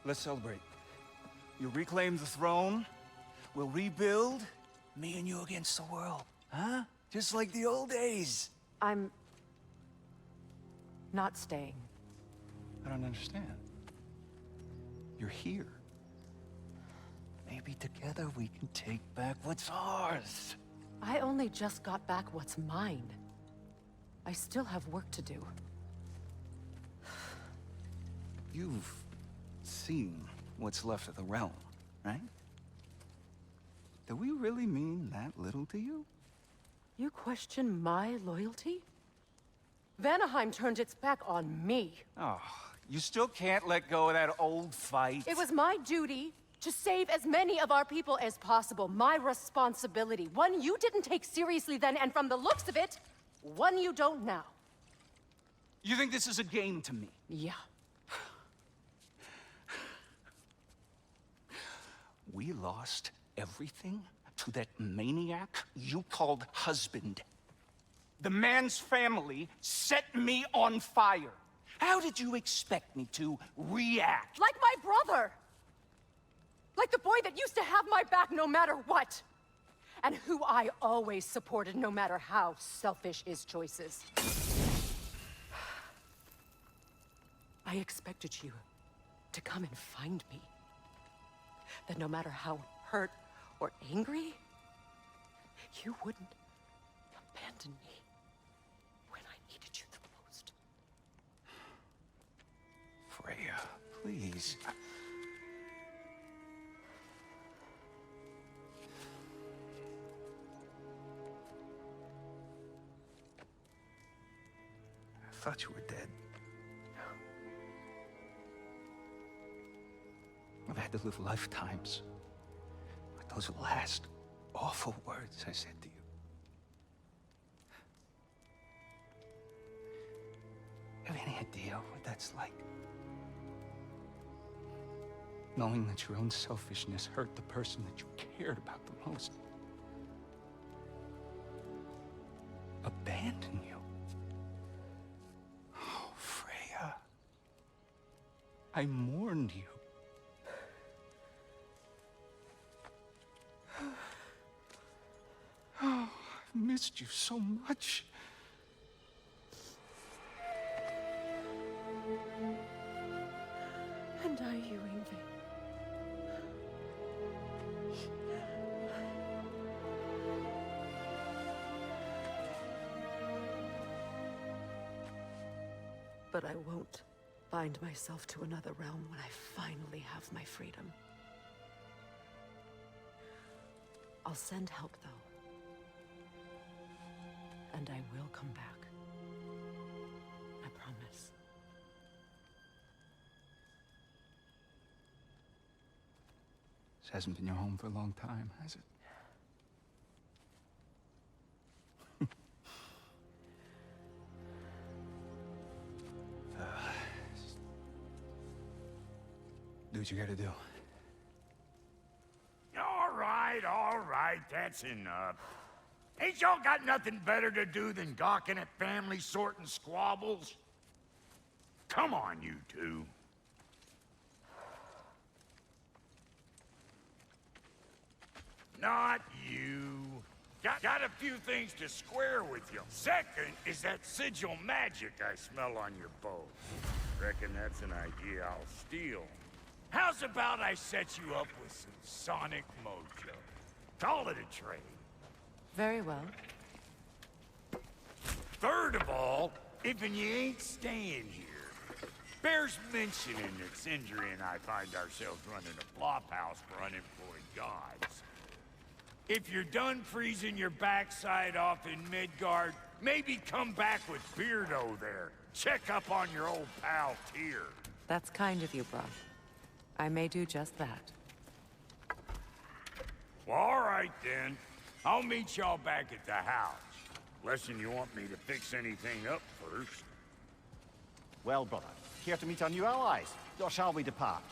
let's celebrate. You reclaim the throne, we'll rebuild, me and you against the world, huh? Just like the old days. I'm not staying. I don't understand. You're here. Maybe together we can take back what's ours. I only just got back what's mine. I still have work to do. You've seen what's left of the realm, right? Do we really mean that little to you? You question my loyalty? Vanaheim turned its back on me. Oh, you still can't let go of that old fight? It was my duty to save as many of our people as possible. My responsibility. One you didn't take seriously then, and from the looks of it, one you don't now. You think this is a game to me? Yeah. We lost everything to that maniac you called husband. The man's family set me on fire. How did you expect me to react? Like my brother! Like the boy that used to have my back no matter what! And who I always supported no matter how selfish his choices. I expected you to come and find me. That no matter how hurt or angry, you wouldn't abandon me when I needed you the most. Freya, please. I thought you were dead. I've had to live lifetimes. Like those last awful words I said to you. You have any idea what that's like? Knowing that your own selfishness hurt the person that you cared about the most. Abandon you. Oh, Freya. I mourned you. Oh, I've missed you so much. And I, you, Ingvi. But I won't bind myself to another realm when I finally have my freedom. I'll send help, though. And I will come back. I promise. This hasn't been your home for a long time, has it? Do what you gotta do. All right, that's enough. Ain't y'all got nothing better to do than gawking at family sorting squabbles? Come on, you two. Not you. Got a few things to square with you. Second is that sigil magic I smell on your bow. Reckon that's an idea I'll steal. How's about I set you up with some sonic mojo? Call it a trade. Very well. Third of all, if you ain't staying here, bears mentioning that Sindri and I find ourselves running a flop house for unemployed gods. If you're done freezing your backside off in Midgard, maybe come back with Beardo there. Check up on your old pal Tyr. That's kind of you, Brock. I may do just that. Well, all right then. I'll meet y'all back at the house. Unless you want me to fix anything up first. Well, brother, care to meet our new allies? Or shall we depart?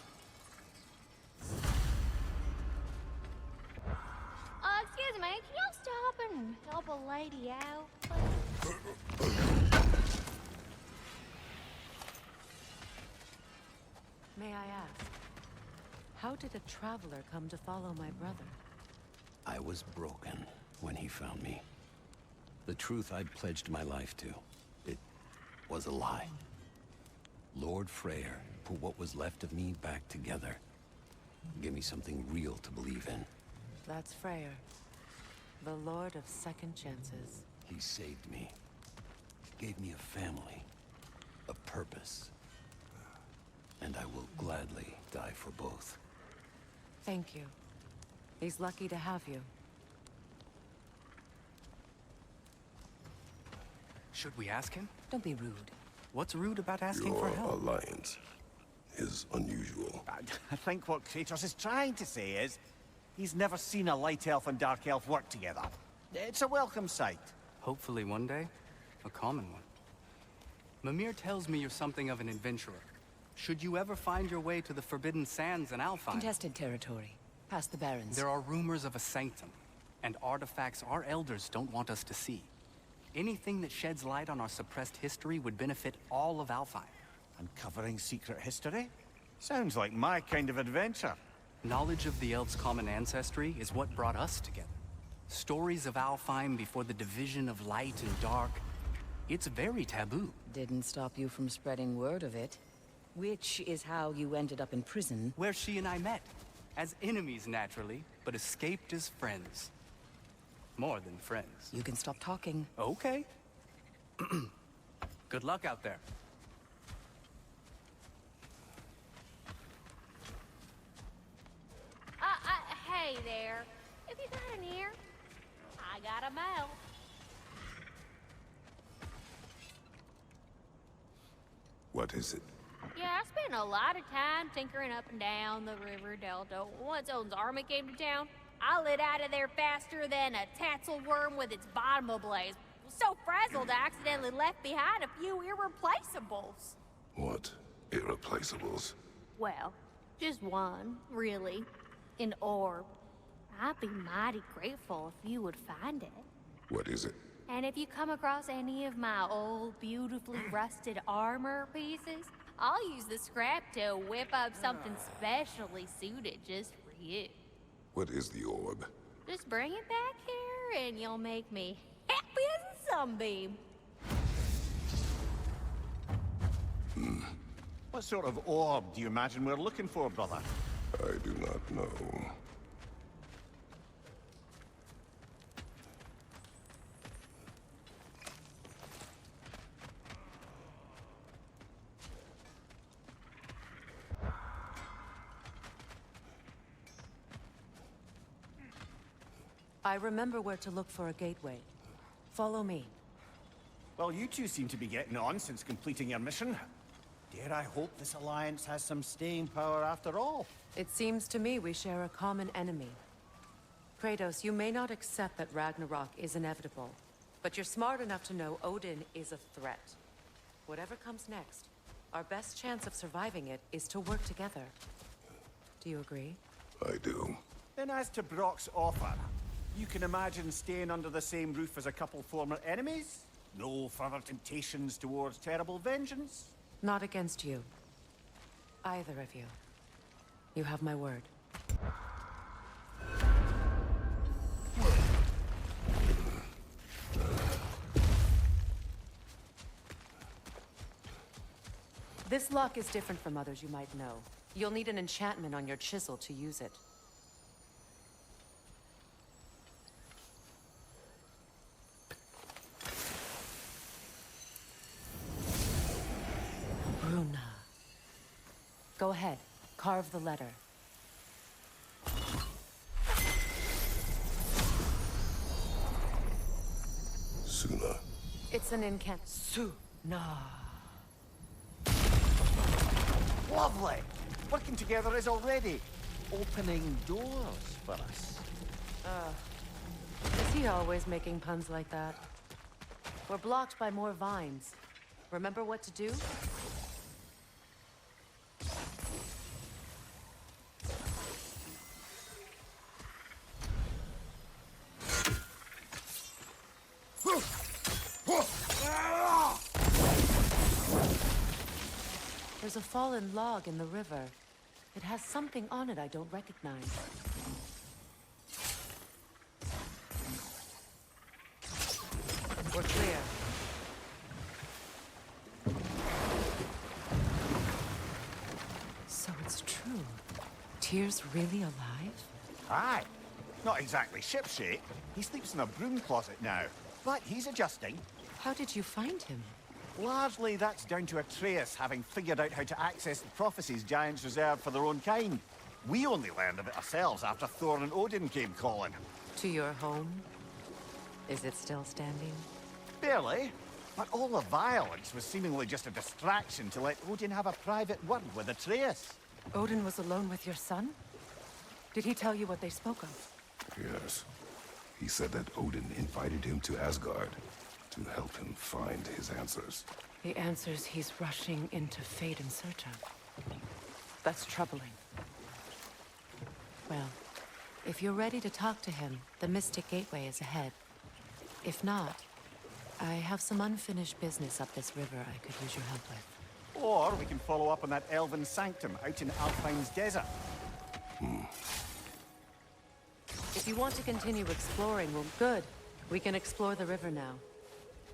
Excuse me, can y'all stop and help a lady out? Please? May I ask, how did a traveler come to follow my brother? I was broken when he found me. The truth I'd pledged my life to, it was a lie. Lord Freya put what was left of me back together. Give me something real to believe in. That's Freya, the Lord of Second Chances. He saved me. Gave me a family. A purpose. And I will gladly die for both. Thank you. He's lucky to have you. Should we ask him? Don't be rude. What's rude about asking Your for help? alliance is unusual. I think what Kratos is trying to say is, he's never seen a light elf and dark elf work together. It's a welcome sight. Hopefully one day, a common one. Mimir tells me you're something of an adventurer. Should you ever find your way to the Forbidden Sands in Alfheim... Contested territory. Past the Barrens. There are rumors of a sanctum, and artifacts our elders don't want us to see. Anything that sheds light on our suppressed history would benefit all of Alfheim. Uncovering secret history? Sounds like my kind of adventure. Knowledge of the elves' common ancestry is what brought us together. Stories of Alfheim before the division of light and dark. It's very taboo. Didn't stop you from spreading word of it. Which is how you ended up in prison. Where she and I met. As enemies, naturally, but escaped as friends. More than friends. You can stop talking. Okay. Good luck out there. Hey there. Have you got an ear? I got a mouth. What is it? Yeah, I spent a lot of time tinkering up and down the river delta. Once Odin's army came to town, I lit out of there faster than a tassel worm with its bottom ablaze. So frazzled, I accidentally left behind a few irreplaceables. What irreplaceables? Well, just one, really. An orb. I'd be mighty grateful if you would find it. What is it? And if you come across any of my old, beautifully rusted armor pieces, I'll use the scrap to whip up something specially suited just for you. What is the orb? Just bring it back here and you'll make me happy as a sunbeam. What sort of orb do you imagine we're looking for, brother? I do not know. I remember where to look for a gateway. Follow me. Well, you two seem to be getting on since completing your mission. Dare I hope this alliance has some staying power after all? It seems to me we share a common enemy. Kratos, you may not accept that Ragnarok is inevitable, but you're smart enough to know Odin is a threat. Whatever comes next, our best chance of surviving it is to work together. Do you agree? I do. Then as to Brock's offer, you can imagine staying under the same roof as a couple former enemies? No further temptations towards terrible vengeance? Not against you. Either of you. You have my word. This lock is different from others you might know. You'll need an enchantment on your chisel to use it. Bruna. Go ahead. Carve the letter. Suna. It's an incant. Suna. Lovely! Working together is already opening doors for us. Is he always making puns like that? We're blocked by more vines. Remember what to do? There's a fallen log in the river. It has something on it I don't recognize. We're clear. So it's true. Tyr's really alive? Aye. Not exactly shipshape. He sleeps in a broom closet now. But he's adjusting. How did you find him? Largely, that's down to Atreus having figured out how to access the prophecies giants reserved for their own kind. We only learned of it ourselves after Thor and Odin came calling. To your home? Is it still standing? Barely. But all the violence was seemingly just a distraction to let Odin have a private word with Atreus. Odin was alone with your son? Did he tell you what they spoke of? Yes. He said that Odin invited him to Asgard to help him find his answers. The answers he's rushing into fate in search of. That's troubling. Well, if you're ready to talk to him, the Mystic Gateway is ahead. If not, I have some unfinished business up this river I could use your help with. Or we can follow up on that elven sanctum out in Alpine's desert. If you want to continue exploring, well, good. We can explore the river now.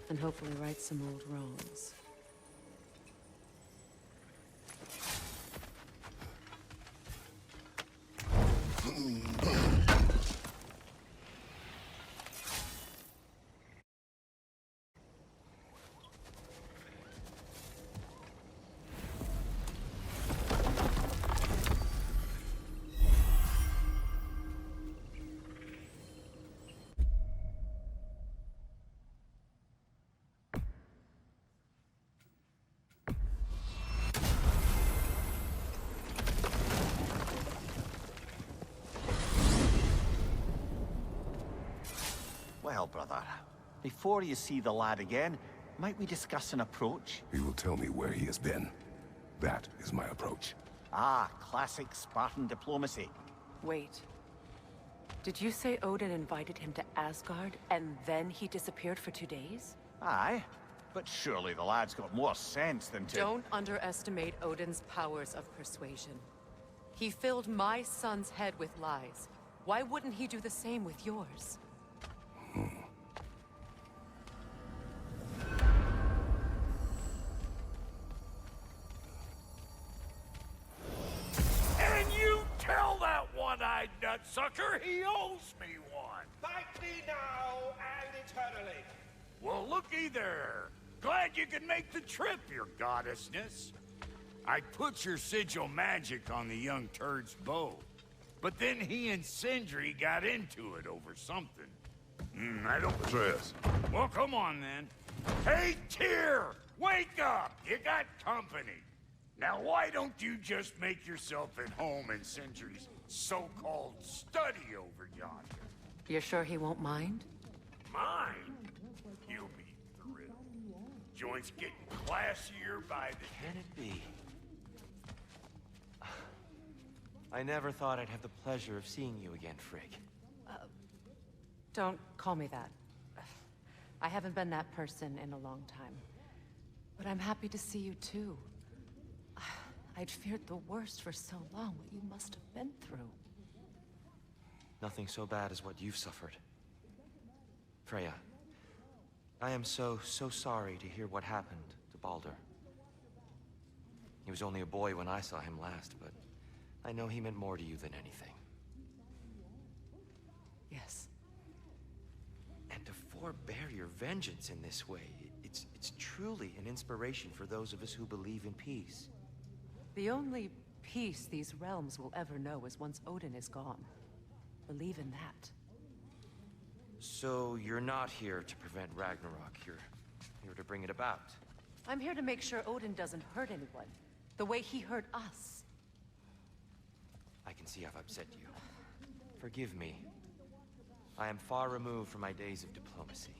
And hopefully right some old wrongs. Well, brother, before you see the lad again, might we discuss an approach? He will tell me where he has been. That is my approach. Ah, classic Spartan diplomacy. Wait. Did you say Odin invited him to Asgard, and then he disappeared for 2 days? Aye, but surely the lad's got more sense than to... Don't underestimate Odin's powers of persuasion. He filled my son's head with lies. Why wouldn't he do the same with yours? And you tell that one-eyed nutsucker he owes me one. Thank me now and eternally. Well, looky there. Glad you could make the trip, your goddessness. I put your sigil magic on the young turd's bow. But then he and Sindri got into it over something. I don't... Atreus. Well, come on, then. Hey, Tyr! Wake up! You got company. Now, why don't you just make yourself at home in Sindri's so-called study over yonder? You're sure he won't mind? Mine? You'll be thrilled. Joint's getting classier by the... Can it be? I never thought I'd have the pleasure of seeing you again, Frigg. Don't call me that. I haven't been that person in a long time. But I'm happy to see you too. I'd feared the worst for so long, what you must have been through. Nothing so bad as what you've suffered. Freya, I am so sorry to hear what happened to Baldur. He was only a boy when I saw him last, but I know he meant more to you than anything. Yes. And to forbear your vengeance in this way, it's truly an inspiration for those of us who believe in peace. The only peace these realms will ever know is once Odin is gone. Believe in that. So you're not here to prevent Ragnarok, you're here to bring it about. I'm here to make sure Odin doesn't hurt anyone, the way he hurt us. I can see I've upset you. Forgive me. I am far removed from my days of diplomacy.